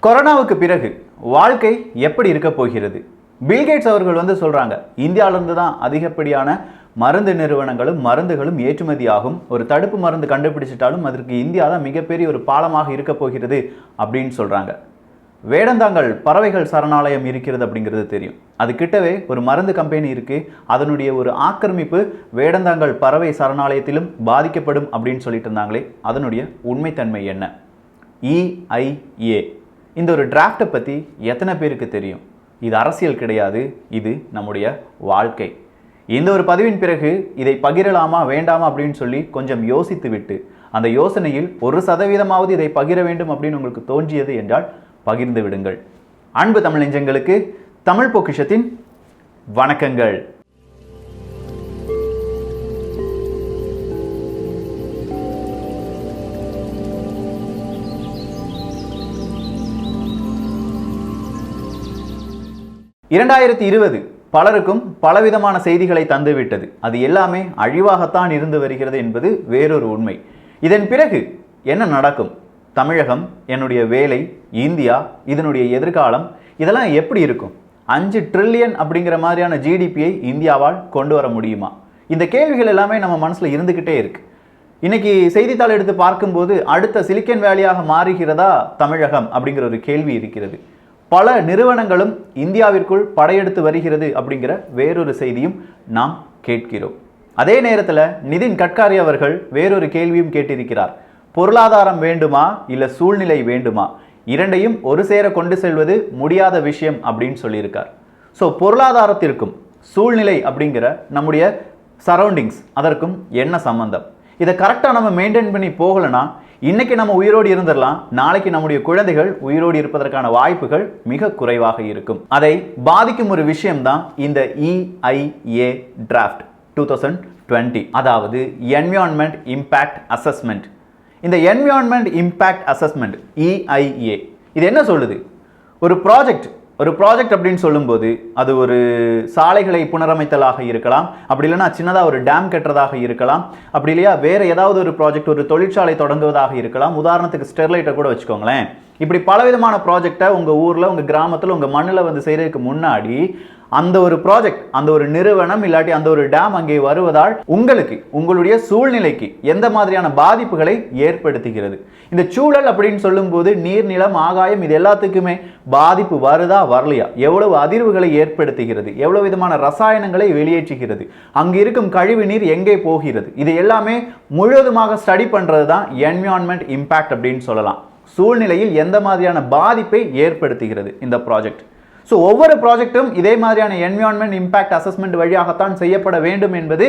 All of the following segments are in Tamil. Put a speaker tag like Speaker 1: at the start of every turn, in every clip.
Speaker 1: கொரோனாவுக்கு பிறகு வாழ்க்கை எப்படி இருக்க போகிறது? பில்கேட்ஸ் அவர்கள் சொல்றாங்க, இந்தியாவிலிருந்து தான் அதிகப்படியான மருந்து நிறுவனங்களும் மருந்துகளும் ஏற்றுமதியாகும். ஒரு தடுப்பு மருந்து கண்டுபிடிச்சிட்டாலும் அதற்கு இந்தியா தான் மிகப்பெரிய ஒரு பாலமாக இருக்க போகிறது அப்படின்னு சொல்றாங்க. வேடந்தாங்கல் பறவைகள் சரணாலயம் இருக்கிறது அப்படிங்கிறது தெரியும். அது கிட்டவே ஒரு மருந்து கம்பெனி இருக்கு. அதனுடைய ஒரு ஆக்கிரமிப்பு வேடந்தாங்கல் பறவை சரணாலயத்திலும் பாதிக்கப்படும் அப்படின்னு சொல்லிட்டு இருந்தாங்களே, அதனுடைய உண்மைத்தன்மை என்ன? EIA இந்த ஒரு டிராஃப்டை பற்றி எத்தனை பேருக்கு தெரியும்? இது அரசியல் கிடையாது, இது நம்முடைய வாழ்க்கை. இந்த ஒரு பதிவின் பிறகு இதை பகிரலாமா வேண்டாமா அப்படின்னு சொல்லி கொஞ்சம் யோசித்து விட்டு அந்த யோசனையில் 1% இதை பகிர வேண்டும் அப்படின்னு உங்களுக்கு தோன்றியது என்றால் பகிர்ந்து விடுங்கள். அன்பு தமிழ் நெஞ்சங்களுக்கு தமிழ் பொக்கிஷத்தின் வணக்கங்கள். பலருக்கும் பலவிதமான செய்திகளை தந்துவிட்டது. அது எல்லாமே அழிவாகத்தான் இருந்து வருகிறது என்பது வேறொரு உண்மை. இதன் பிறகு என்ன நடக்கும்? தமிழகம், என்னுடைய வேலை, இந்தியா, இதனுடைய எதிர்காலம், இதெல்லாம் எப்படி இருக்கும்? 5 ட்ரில்லியன் அப்படிங்கிற மாதிரியான ஜிடிபியை இந்தியாவால் கொண்டு வர முடியுமா? இந்த கேள்விகள் எல்லாமே நம்ம மனசுல இருந்துகிட்டே இருக்கு. இன்னைக்கு செய்தித்தாள் எடுத்து பார்க்கும்போது அடுத்த சிலிக்கன் வேலியாக மாறுகிறதா தமிழகம் அப்படிங்கிற ஒரு கேள்வி இருக்கிறது. பல நிறுவனங்களும் இந்தியாவிற்குள் படையெடுத்து வருகிறது அப்படிங்கிற வேறொரு செய்தியும் நாம் கேட்கிறோம். அதே நேரத்தில் நிதின் கட்காரி அவர்கள் வேறொரு கேள்வியும் கேட்டிருக்கிறார். பொருளாதாரம் வேண்டுமா இல்ல சூழ்நிலை வேண்டுமா? இரண்டையும் ஒரு சேர கொண்டு செல்வது முடியாத விஷயம் அப்படின்னு சொல்லியிருக்கார். ஸோ பொருளாதாரத்திற்கும் சூழ்நிலை அப்படிங்கிற நம்முடைய சரௌண்டிங்ஸ் அதற்கும் என்ன சம்பந்தம்? இதை கரெக்டாக நம்ம மெயின்டைன் பண்ணி போகலன்னா இன்னைக்கு நம்ம உயிரோடு இருந்துடலாம், நாளைக்கு நம்முடைய குழந்தைகள் உயிரோடு இருப்பதற்கான வாய்ப்புகள் மிக குறைவாக இருக்கும். அதை பாதிக்கும் ஒரு விஷயம்தான் இந்த EIA Draft 2020, அதாவது என்விரான்மெண்ட் இம்பேக்ட் அசஸ்மெண்ட். இந்த என்விரான்மெண்ட் இம்பேக்ட் அசஸ்மெண்ட் EIA இது என்ன சொல்லுது? ஒரு ப்ராஜெக்ட் அப்படின்னு சொல்லும்போது அது ஒரு சாலைகளை புனரமைத்தலாக இருக்கலாம், அப்படி இல்லைன்னா சின்னதாக ஒரு டேம் கட்டுறதாக இருக்கலாம், அப்படி இல்லையா வேற ஏதாவது ஒரு ப்ராஜெக்ட், ஒரு தொழிற்சாலை தொடங்குவதாக இருக்கலாம். உதாரணத்துக்கு ஸ்டெர்லைட்டை கூட வச்சுக்கோங்களேன். இப்படி பலவிதமான ப்ராஜெக்டை உங்கள் ஊரில், உங்கள் கிராமத்தில், உங்கள் மண்ணில் செய்கிறதுக்கு முன்னாடி அந்த ஒரு ப்ராஜெக்ட், அந்த ஒரு நிறுவனம் இல்லாட்டி அந்த ஒரு டேம் அங்கே வருவதால் உங்களுக்கு, உங்களுடைய சூழ்நிலைக்கு எந்த மாதிரியான பாதிப்புகளை ஏற்படுத்துகிறது? இந்த சூழல் அப்படின்னு சொல்லும்போது நீர், நிலம், ஆகாயம் இது எல்லாத்துக்குமே பாதிப்பு வருதா வரலையா? எவ்வளவு அதிர்வுகளை ஏற்படுத்துகிறது? எவ்வளவு விதமான ரசாயனங்களை வெளியேற்றுகிறது? அங்கு இருக்கும் கழிவு நீர் எங்கே போகிறது? இது எல்லாமே முழுவதுமாக ஸ்டடி பண்றது தான் என்விரான்மெண்ட் இம்பேக்ட் அப்படின்னு சொல்லலாம். சூழ்நிலையில் எந்த மாதிரியான பாதிப்பை ஏற்படுத்துகிறது இந்த ப்ராஜெக்ட்? ஸோ ஒவ்வொரு ப்ராஜெக்டும் இதே மாதிரியான என்விரான்மெண்ட் இம்பேக்ட் அசஸ்மெண்ட் வழியாகத்தான் செய்யப்பட வேண்டும் என்பது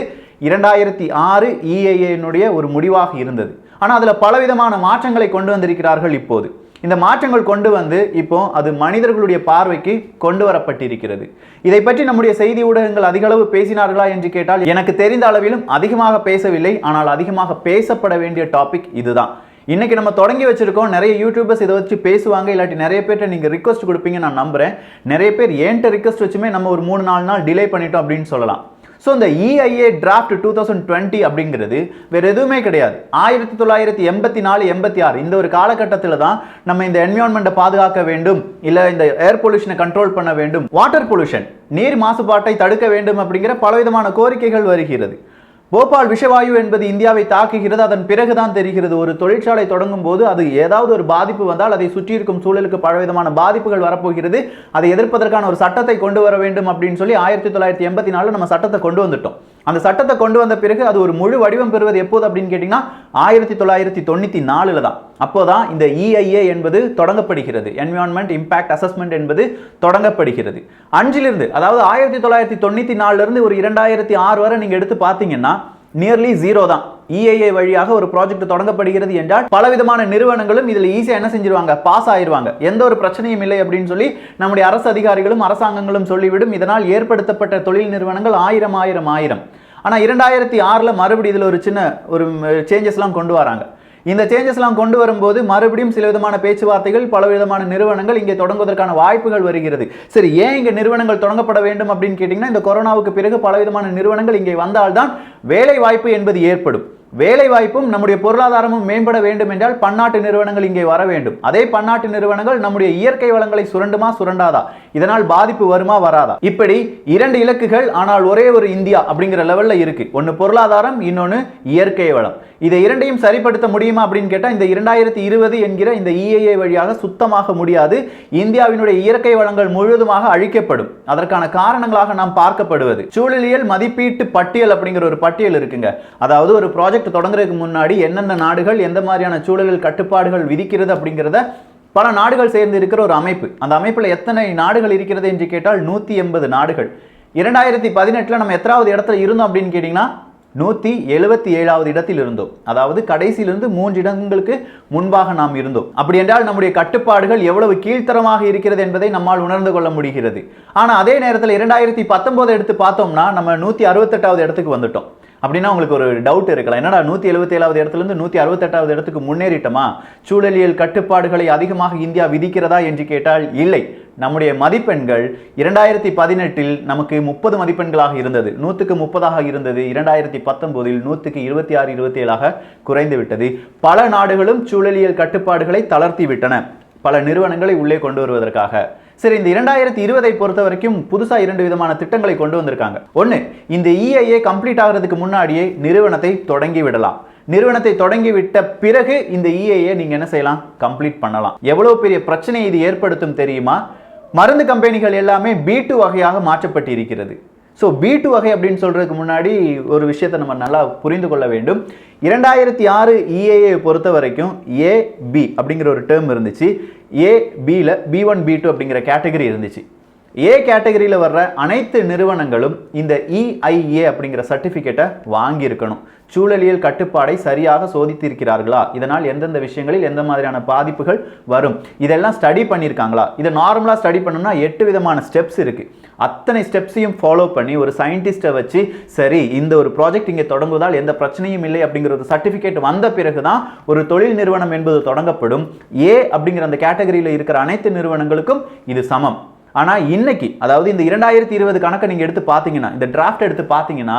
Speaker 1: 2006 EIA ஒரு முடிவாக இருந்தது. ஆனால் அதில் பலவிதமான மாற்றங்களை கொண்டு வந்திருக்கிறார்கள். இப்போது இந்த மாற்றங்கள் கொண்டு வந்து இப்போ அது மனிதர்களுடைய பார்வைக்கு கொண்டு வரப்பட்டிருக்கிறது. இதை பற்றி நம்முடைய செய்தி ஊடகங்கள் அதிக அளவு பேசினார்களா என்று கேட்டால் எனக்கு தெரிந்த அளவிலும் அதிகமாக பேசவில்லை. ஆனால் அதிகமாக பேசப்பட வேண்டிய டாபிக் இதுதான். இன்னைக்கு நம்ம தொடங்கி வச்சிருக்கோம். நிறைய யூடியூபர்ஸ் இதை வச்சு பேசுவாங்க, இல்லாட்டி நிறைய பேர்ட்ட நீங்க ரிக்வஸ்ட் கொடுப்பீங்க நான் நம்புறேன். நிறைய பேர் ஏன்ட்ட ரிக்வஸ்ட் வச்சுமே நம்ம ஒரு 3-4 நாள் டிலே பண்ணிட்டோம் அப்படின்னு சொல்லலாம். ஸோ இந்த EIA Draft 2020 அப்படிங்கிறது வேற எதுவுமே கிடையாது. 1984-86 இந்த ஒரு காலகட்டத்தில் தான் நம்ம இந்த என்விரான்மெண்ட்டை பாதுகாக்க வேண்டும், இல்லை இந்த ஏர் பொல்யூஷனை கண்ட்ரோல் பண்ண வேண்டும், வாட்டர் பொல்யூஷன் நீர் மாசுபாட்டை தடுக்க வேண்டும் அப்படிங்கிற பலவிதமான கோரிக்கைகள் வருகிறது. போபால் விஷவாயு என்பது இந்தியாவை தாக்குகிறது. அதன் பிறகுதான் தெரிகிறது ஒரு தொழிற்சாலை தொடங்கும் போது அது ஏதாவது ஒரு பாதிப்பு வந்தால் அதை சுற்றி இருக்கும் சூழலுக்கு பலவிதமான பாதிப்புகள் வரப்போகிறது. அதை எதிர்ப்பதற்கான ஒரு சட்டத்தை கொண்டு வர வேண்டும் அப்படின்னு சொல்லி 1984 நம்ம சட்டத்தை கொண்டு வந்துட்டோம். அந்த சட்டத்தை கொண்டு வந்த பிறகு அது ஒரு முழு வடிவம் பெறுவது எப்போது அப்படின்னு கேட்டீங்கன்னா 1994 தான். அப்போதான் இந்த EIA என்பது தொடங்கப்படுகிறது. என்விரான்மெண்ட் இம்பேக்ட் அசஸ்மெண்ட் என்பது தொடங்கப்படுகிறது. அன்றிலிருந்து, அதாவது 1994 இருந்து ஒரு 2006 வரை நீங்க எடுத்து பார்த்தீங்கன்னா நியர்லி 0 தான். EIA வழியாக ஒரு ப்ராஜெக்ட் தொடங்கப்படுகிறது என்றால் பலவிதமான நிறுவனங்களும் இதில் ஈஸியாக என்ன செஞ்சிருவாங்க, பாஸ் ஆயிருவாங்க. எந்த ஒரு பிரச்சனையும் இல்லை அப்படின்னு சொல்லி நம்முடைய அரசு அதிகாரிகளும் அரசாங்கங்களும் சொல்லிவிடும். இதனால் ஏற்படுத்தப்பட்ட தொழில் நிறுவனங்கள் ஆயிரம். ஆனால் 2006 மறுபடியும் இதில் ஒரு சின்ன சேஞ்சஸ்லாம் கொண்டு வராங்க. இந்த சேஞ்சஸ்லாம் கொண்டு வரும்போது மறுபடியும் சில விதமான பேச்சுவார்த்தைகள், பல விதமான நிறுவனங்கள் இங்கே தொடங்குவதற்கான வாய்ப்புகள் வருகிறது. சரி, ஏன் இங்கே நிறுவனங்கள் தொடங்கப்பட வேண்டும் அப்படின்னு கேட்டிங்கன்னா இந்த கொரோனாவுக்கு பிறகு பல விதமான நிறுவனங்கள் இங்கே வந்தால்தான் வேலை வாய்ப்பு என்பது ஏற்படும். வேலை வாய்ப்பும் நம்முடைய பொருளாதாரமும் மேம்பட வேண்டும் என்றால் பன்னாட்டு நிறுவனங்கள் இங்கே வர வேண்டும். அதே பன்னாட்டு நிறுவனங்கள் நம்முடைய இயற்கை வளங்களை சுரண்டுமா சுரண்டாதா, இதனால் பாதிப்பு வருமா வராதா? இப்படி இரண்டு இலக்குகள், ஆனால் ஒரே ஒரு இந்தியா அப்படிங்கிற லெவல்ல இருக்கு. ஒன்னு பொருளாதாரம், இன்னொன்னு இயற்கை வளம். இதை இரண்டையும் சரிப்படுத்த முடியுமா அப்படின்னு கேட்டா இந்த 2020 என்கிற இந்த EIA வழியாக சுத்தமாக முடியாது. இந்தியாவினுடைய இயற்கை வளங்கள் முழுவதுமாக அழிக்கப்படும். அதற்கான காரணங்களாக நாம் பார்க்கப்படுவது சூழலியல் மதிப்பீட்டு பட்டியல் அப்படிங்கிற ஒரு பட்டியல் இருக்குங்க. அதாவது ஒரு ப்ராஜெக்ட் தொடங்குறதுக்கு முன்னாடி என்னென்ன நாடுகள் எந்த மாதிரியான சூழலில் கட்டுப்பாடுகள் விதிக்கிறது அப்படிங்கிறத பல நாடுகள் சேர்ந்து இருக்கிற ஒரு அமைப்பு. அந்த அமைப்புல எத்தனை நாடுகள் இருக்கிறது என்று கேட்டால் 180 நாடுகள். 2018 நம்ம எத்தனாவது இடத்துல இருந்தோம் அப்படின்னு கேட்டீங்கன்னா 177வது இடத்தில் இருந்தோம். அதாவது கடைசியிலிருந்து 3 இடங்களுக்கு முன்பாக நாம் இருந்தோம். அப்படி என்றால் நம்முடைய கட்டுப்பாடுகள் எவ்வளவு கீழ்த்தரமாக இருக்கிறது என்பதை நம்மால் உணர்ந்து கொள்ள முடிகிறது. ஆனா அதே நேரத்தில் 2019 எடுத்து பார்த்தோம்னா நம்ம 168வது இடத்துக்கு வந்துட்டோம். அப்படின்னா உங்களுக்கு ஒரு டவுட் இருக்கலாம், என்னடா 177வது இடத்துல இருந்து 168வது இடத்துக்கு முன்னேறிட்டோமா, சூழலியல் கட்டுப்பாடுகளை அதிகமாக இந்தியா விதிக்கிறதா என்று கேட்டால் இல்லை. நம்முடைய மதிப்பெண்கள் 2018 நமக்கு 30 மதிப்பெண்களாக இருந்தது, 100க்கு 30ஆக இருந்தது. 2019 100க்கு 26 27ஆக குறைந்து விட்டது. பல நாடுகளும் சூழலியல் கட்டுப்பாடுகளை தளர்த்தி விட்டன, பல நிறுவனங்களை உள்ளே கொண்டு வருவதற்காக. சரி, இந்த 2020 பொறுத்த வரைக்கும் புதுசா 2 விதமான திட்டங்களை கொண்டு வந்திருக்காங்க. ஒன்னு, இந்த EIA கம்ப்ளீட் ஆகிறதுக்கு முன்னாடியே நிறுவனத்தை தொடங்கி விடலாம். நிறுவனத்தை தொடங்கி விட்ட பிறகு இந்த EIA நீங்க என்ன செய்யலாம், கம்ப்ளீட் பண்ணலாம். எவ்வளவு பெரிய பிரச்சனை இது ஏற்படுத்தும் தெரியுமா? மருந்து கம்பெனிகள் எல்லாமே B2 வகையாக மாற்றப்பட்டு இருக்கிறது. ஸோ B2 வகை அப்படின்னு சொல்றதுக்கு முன்னாடி ஒரு விஷயத்தை நம்ம நல்லா புரிந்து கொள்ள வேண்டும். 2006 EIA பொறுத்த வரைக்கும் AB அப்படிங்கிற ஒரு டேர்ம் இருந்துச்சு. ABல B1 B2 அப்படிங்கிற கேட்டகரி இருந்துச்சு. A கேட்டகரியில் வர்ற அனைத்து நிறுவனங்களும் இந்த EIA அப்படிங்கிற சர்டிஃபிகேட்டை வாங்கி இருக்கணும். சூழலியல் கட்டுப்பாடை சரியாக சோதித்திருக்கிறார்களா, இதனால் எந்தெந்த விஷயங்களில் எந்த மாதிரியான பாதிப்புகள் வரும், இதெல்லாம் ஸ்டடி பண்ணியிருக்காங்களா. இதை நார்மலாக ஸ்டடி பண்ணணும்னா 8 விதமான ஸ்டெப்ஸ் இருக்கு. அத்தனை ஸ்டெப்ஸையும் ஃபாலோ பண்ணி ஒரு சயின்டிஸ்ட்டை வச்சு சரி இந்த ஒரு ப்ராஜெக்ட் இங்கே தொடங்குவதால் எந்த பிரச்சனையும் இல்லை அப்படிங்கிற ஒரு சர்டிஃபிகேட் வந்த பிறகு தான் ஒரு தொழில் நிறுவனம் என்பது தொடங்கப்படும். A அப்படிங்கிற அந்த கேட்டகரியில் இருக்கிற அனைத்து நிறுவனங்களுக்கும் இது சமம். ஆனால் இன்னைக்கு, அதாவது இந்த 2020 கணக்கை நீங்கள் எடுத்து பார்த்தீங்கன்னா, இந்த டிராஃப்ட் எடுத்து பார்த்தீங்கன்னா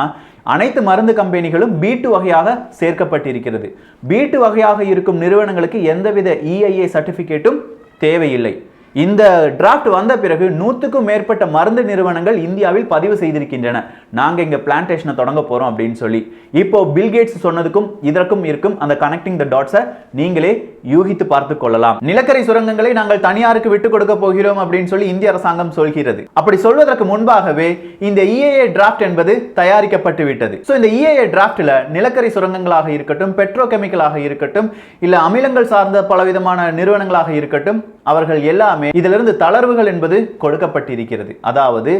Speaker 1: அனைத்து மருந்து கம்பெனிகளும் B2 வகையாக சேர்க்கப்பட்டிருக்கிறது. B2 வகையாக இருக்கும் நிறுவனங்களுக்கு எந்தவித EIA சர்டிஃபிகேட்டும் தேவையில்லை. இந்த டிராஃப்ட் வந்த பிறகு 100க்கும் மேற்பட்ட மருந்து நிறுவனங்கள் இந்தியாவில் பதிவு செய்திருக்கின்றன, நாங்க இங்க பிளான்டேஷனை தொடங்க போறோம் அப்படின்னு சொல்லி. இப்போ பில்கேட்ஸ் சொன்னதுக்கும் இதற்கும் இருக்கும் அந்த கனெக்டிங் த டாட்ஸை நீங்களே யூகித்து பார்த்து கொள்ளலாம். நிலக்கரி சுரங்கங்களை நாங்கள் தனியாருக்கு விட்டு கொடுக்க போகிறோம் அப்படின்னு சொல்லி இந்திய அரசாங்கம் சொல்கிறது. அப்படி சொல்வதற்கு முன்பாகவே இந்த EIA டிராஃப்ட் என்பது தயாரிக்கப்பட்டு விட்டது. ஸோ இந்த EIA டிராஃப்ட்ல நிலக்கரி சுரங்கங்களாக இருக்கட்டும், பெட்ரோகெமிக்கலாக இருக்கட்டும், இல்ல அமிலங்கள் சார்ந்த பலவிதமான நிறுவனங்களாக இருக்கட்டும், அவர்கள் எல்லாம் இதிலிருந்து தளர்வுகள் என்பது கொடுக்கப்பட்டிருக்கிறது. அதாவது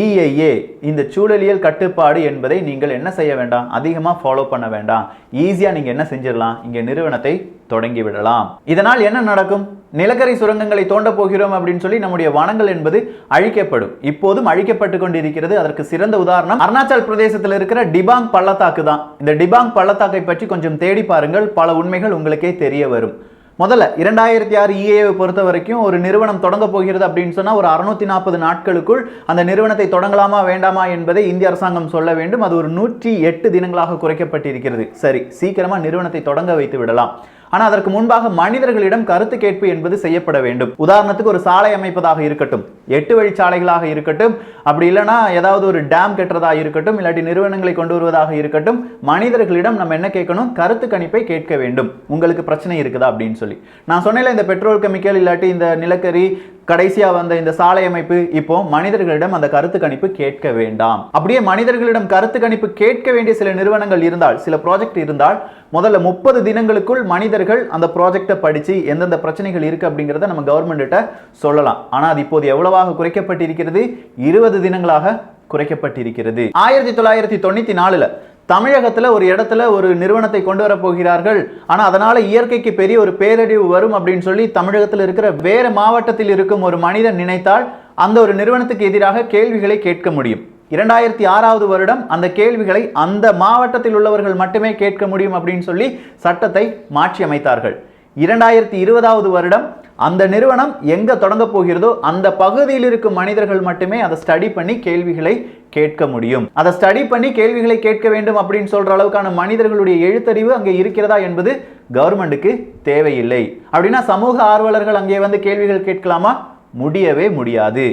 Speaker 1: EIA இந்த சூழலியல் கட்டுப்பாடு என்பதை நீங்கள் என்ன செய்ய வேண்டாம், அதிகமா ஃபாலோ பண்ண வேண்டாம். ஈஸியா நீங்க என்ன செஞ்சிடலாம், இங்க நிறுவனத்தை தொடங்கி விடலாம். இதனால் என்ன நடக்கும், நிலக்கரி சுரங்கங்களை தோண்ட போகிறோம் அப்படின்னு சொல்லி நம்முடைய வனங்கள் என்பது அழிக்கப்படும். இப்போதும் அழிக்கப்பட்டு கொண்டிருக்கிறது. அதற்கு சிறந்த உதாரணம் அருணாச்சல் பிரதேசத்தில் இருக்கிற டிபாங் பள்ளத்தாக்கு தான். இந்த டிபாங் பள்ளத்தாக்கை பற்றி கொஞ்சம் தேடி பாருங்கள், பல உண்மைகள் உங்களுக்கே தெரிய வரும். முதல்ல 2006 EIA பொறுத்த வரைக்கும் ஒரு நிறுவனம் தொடங்க போகிறது அப்படின்னு சொன்னா ஒரு 640 நாட்களுக்குள் அந்த நிறுவனத்தை தொடங்கலாமா வேண்டாமா என்பதை இந்திய அரசாங்கம் சொல்ல வேண்டும். அது ஒரு 108 தினங்களாக குறைக்கப்பட்டிருக்கிறது. சரி, சீக்கிரமா நிறுவனத்தை தொடங்க வைத்து விடலாம். ஆனால் அதற்கு முன்பாக மனிதர்களிடம் கருத்து கேட்பு என்பது செய்யப்பட வேண்டும். உதாரணத்துக்கு ஒரு சாலை அமைப்பதாக இருக்கட்டும், 8 வழிச்சாலைகளாக இருக்கட்டும், அப்படி இல்லைன்னா ஏதாவது ஒரு டேம் கட்டுறதாக இருக்கட்டும், இல்லாட்டி நிறுவனங்களை கொண்டு வருவதாக இருக்கட்டும், மனிதர்களிடம் நம்ம என்ன கேட்கணும், கருத்து கணிப்பை கேட்க வேண்டும். உங்களுக்கு பிரச்சனை இருக்குதா அப்படின்னு சொல்லி. நான் சொன்னேன் இந்த பெட்ரோல் கெமிக்கல் இல்லாட்டி இந்த நிலக்கரி கடைசியா வந்த இந்த சாலை அமைப்பு, இப்போ மனிதர்களிடம் அந்த கருத்து கணிப்பு கேட்க வேண்டாம். அப்படியே மனிதர்களிடம் கருத்து கணிப்பு கேட்க வேண்டிய சில நிறுவனங்கள் இருந்தால், சில ப்ராஜெக்ட் இருந்தால், முதல்ல 30 தினங்களுக்குள் மனிதர்கள் அந்த ப்ராஜெக்டை படிச்சு எந்தெந்த பிரச்சனைகள் இருக்கு அப்படிங்கிறத நம்ம கவர்மெண்ட்ட சொல்லலாம். ஆனால் அது இப்போது எவ்வளவாக குறைக்கப்பட்டிருக்கிறது, 20 தினங்களாக குறைக்கப்பட்டிருக்கிறது. 1994 தமிழகத்தில் ஒரு இடத்துல ஒரு நிறுவனத்தை கொண்டு வர போகிறார்கள், ஆனால் அதனால இயற்கைக்கு பெரிய ஒரு பேரழிவு வரும் அப்படின்னு சொல்லி தமிழகத்தில் இருக்கிற வேற மாவட்டத்தில் இருக்கும் ஒரு மனிதன் நினைத்தால் அந்த ஒரு நிறுவனத்துக்கு எதிராக கேள்விகளை கேட்க முடியும். 2006வது வருடம் அந்த கேள்விகளை அந்த மாவட்டத்தில் உள்ளவர்கள் மட்டுமே கேட்க முடியும் அப்படின்னு சொல்லி சட்டத்தை மாற்றி அமைத்தார்கள். 2020வது வருடம் அந்த நிறுவனம் எங்க தொடங்க போகிறதோ அந்த பகுதியில் இருக்கும் மனிதர்கள் மட்டுமே அதை ஸ்டடி பண்ணி கேள்விகளை கேட்க முடியும். அதை ஸ்டடி பண்ணி கேள்விகளை கேட்க வேண்டும் அப்படின்னு சொல்ற அளவுக்கான மனிதர்களுடைய எழுத்தறிவு அங்கே இருக்கிறதா என்பது கவர்மெண்ட்டுக்கு தேவையில்லை. அப்படின்னா சமூக ஆர்வலர்கள் அங்கே வந்து கேள்விகள் கேட்கலாமா? முடியவே முடியாது.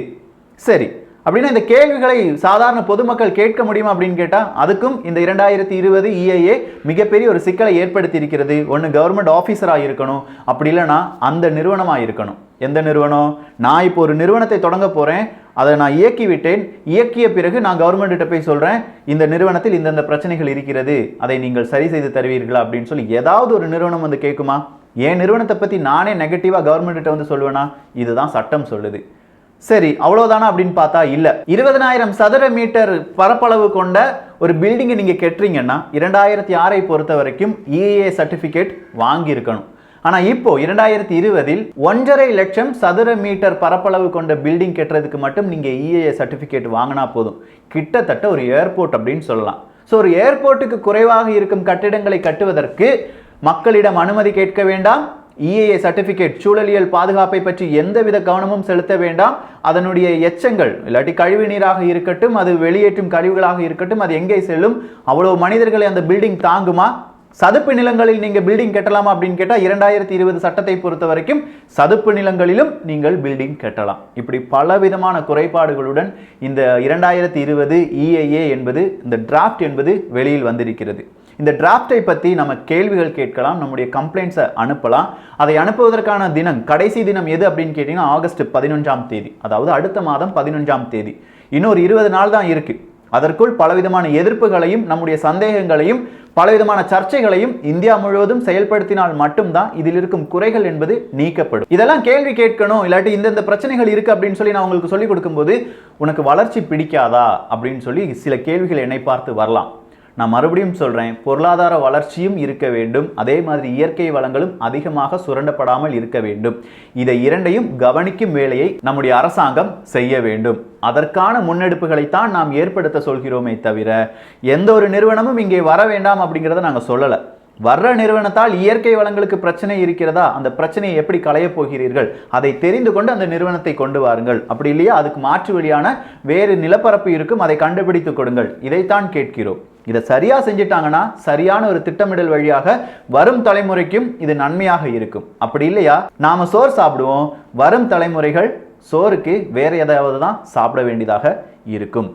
Speaker 1: சரி, அப்படின்னா இந்த கேள்விகளை சாதாரண பொதுமக்கள் கேட்க முடியுமா அப்படின்னு கேட்டா அதுக்கும் இந்த 2020 EIA மிகப்பெரிய ஒரு சிக்கலை ஏற்படுத்தி இருக்கிறது. ஒன்று கவர்மெண்ட் ஆஃபீஸராக இருக்கணும், அப்படி இல்லைன்னா அந்த நிறுவனமாக இருக்கணும். எந்த நிறுவனம்? நான் இப்போ ஒரு நிறுவனத்தை தொடங்க போறேன், அதை நான் இயக்கி விட்டேன், இயக்கிய பிறகு நான் கவர்மெண்ட்ட போய் சொல்றேன் இந்த நிறுவனத்தில் இந்தந்த பிரச்சனைகள் இருக்கிறது, அதை நீங்கள் சரி செய்து தருவீர்களா அப்படின்னு சொல்லி ஏதாவது ஒரு நிறுவனம் வந்து கேட்குமா? என் நிறுவனத்தை பத்தி நானே நெகட்டிவா கவர்மெண்ட்ட வந்து சொல்லுவேனா? இதுதான் சட்டம் சொல்லுது. சரி, அவ்வளவுதானா அப்படின்னு பார்த்தா இல்ல. 20,000 சதுர மீட்டர் பரப்பளவு கொண்ட ஒரு பில்டிங்கை நீங்க கட்டுறீங்கன்னா 2006 பொறுத்த வரைக்கும் EIA சர்டிபிகேட் வாங்கி இருக்கணும். ஆனா இப்போ 2020 1.5 லட்சம் சதுர மீட்டர் பரப்பளவு கொண்ட பில்டிங் கட்டுறதுக்கு மட்டும் நீங்க EIA சர்டிபிகேட் வாங்கினா போதும். கிட்டத்தட்ட ஒரு ஏர்போர்ட் அப்படின்னு சொல்லலாம். ஸோ ஒரு ஏர்போர்ட்டுக்கு குறைவாக இருக்கும் கட்டிடங்களை கட்டுவதற்கு மக்களிடம் அனுமதி கேட்க வேண்டாம். EIA சர்டிபிகேட் சூழலியல் பாதுகாப்பை பற்றி எந்தவித கவனமும் செலுத்த வேண்டாம். அதனுடைய எச்சங்கள் இல்லாட்டி கழிவு நீராக இருக்கட்டும், அது வெளியேற்றும் கழிவுகளாக இருக்கட்டும், அது எங்கே செல்லும், அவ்வளவு மனிதர்களை அந்த பில்டிங் தாங்குமா? சதுப்பு நிலங்களில் நீங்க பில்டிங் கட்டலாமா அப்படின்னு கேட்டா 2020 சட்டத்தை பொறுத்த வரைக்கும் சதுப்பு நிலங்களிலும் நீங்கள் பில்டிங் கட்டலாம். இப்படி பல விதமான குறைபாடுகளுடன் இந்த 2020 EIA என்பது, இந்த டிராஃப்ட் என்பது வெளியில் வந்திருக்கிறது. இந்த டிராஃப்டை பற்றி நம்ம கேள்விகள் கேட்கலாம், நம்முடைய கம்ப்ளைண்ட்ஸை அனுப்பலாம். அதை அனுப்புவதற்கான தினம், கடைசி தினம் எது அப்படின்னு கேட்டிங்கன்னா ஆகஸ்ட் 11ஆம் தேதி, அதாவது அடுத்த மாதம் 11ஆம் தேதி. இன்னொரு 20 நாள் தான் இருக்கு. அதற்குள் பலவிதமான எதிர்ப்புகளையும் நம்முடைய சந்தேகங்களையும் பலவிதமான சர்ச்சைகளையும் இந்தியா முழுவதும் செயல்படுத்தினால் மட்டும்தான் இதில் இருக்கும் குறைகள் என்பது நீக்கப்படும். இதெல்லாம் கேள்வி கேட்கணும், இல்லாட்டி இந்த பிரச்சனைகள் இருக்கு அப்படின்னு சொல்லி நான் உங்களுக்கு சொல்லிக் கொடுக்கும்போது உனக்கு வளர்ச்சி பிடிக்காதா அப்படின்னு சொல்லி சில கேள்விகள் என்னை பார்த்து வரலாம். நான் மறுபடியும் சொல்றேன், பொருளாதார வளர்ச்சியும் இருக்க வேண்டும், அதே மாதிரி இயற்கை வளங்களும் அதிகமாக சுரண்டப்படாமல் இருக்க வேண்டும். இதை இரண்டையும் கவனிக்கும் வேலையை நம்முடைய அரசாங்கம் செய்ய வேண்டும். அதற்கான முன்னெடுப்புகளைத்தான் நாம் ஏற்படுத்த சொல்கிறோமே தவிர எந்த ஒரு நிறுவனமும் இங்கே வர வேண்டாம் அப்படிங்கிறத நாங்கள் சொல்லலை. வர்ற நிறுவனத்தால் இயற்கை வளங்களுக்கு பிரச்சனை இருக்கிறதா, அந்த பிரச்சனையை எப்படி களையப் போகிறீர்கள், அதை தெரிந்து கொண்டு அந்த நிறுவனத்தை கொண்டு வாருங்கள். அப்படி இல்லையா அதுக்கு மாற்று வழியான வேறு நிலப்பரப்பு இருக்கும், அதை கண்டுபிடித்து கொடுங்கள். இதைத்தான் கேட்கிறோம். இதை சரியா செஞ்சிட்டாங்கன்னா சரியான ஒரு திட்டமிடல் வழியாக வரும் தலைமுறைக்கும் இது நன்மையாக இருக்கும். அப்படி இல்லையா நாம சோறு சாப்பிடுவோம், வரும் தலைமுறைகள் சோறுக்கு வேற ஏதாவது தான் சாப்பிட வேண்டியதாக இருக்கும்.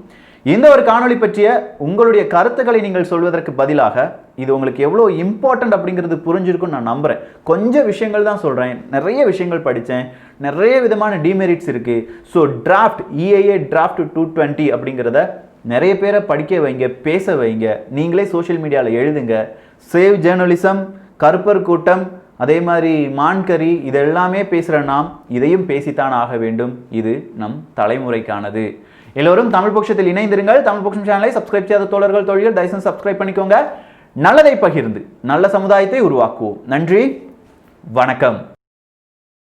Speaker 1: இந்த ஒரு காணொளி பற்றிய உங்களுடைய கருத்துக்களை நீங்கள் சொல்வதற்கு பதிலாக இது உங்களுக்கு எவ்வளோ இம்பார்ட்டன்ட் அப்படிங்கிறது புரிஞ்சிருக்குன்னு நான் நம்புறேன். கொஞ்சம் விஷயங்கள் தான் சொல்றேன், நிறைய விஷயங்கள் படித்தேன், நிறைய விதமான டிமெரிட்ஸ் இருக்கு. ஸோ டிராஃப்ட் EIA Draft 220 அப்படிங்கிறத நிறைய பேரை படிக்க வைங்க, பேச வைங்க, நீங்களே சோஷியல் மீடியாவில் எழுதுங்க. சேவ் ஜேர்னலிசம், கருப்பர் கூட்டம், அதே மாதிரி மான்கரி, இதெல்லாமே பேசுகிற நாம் இதையும் பேசித்தான் ஆக வேண்டும். இது நம் தலைமுறைக்கானது. எல்லோரும் தமிழ் பொக்கிஷத்தில் இணைந்திருங்கள். தமிழ் பொக்கிஷம் சேனலை சப்ஸ்கிரைப் செய்யாத தோழர்கள் தோழிகள் தயவுசெய்து சப்ஸ்கிரைப் பண்ணிக்கோங்க. நல்லதை பகிர்ந்து நல்ல சமுதாயத்தை உருவாக்குவோம். நன்றி, வணக்கம்.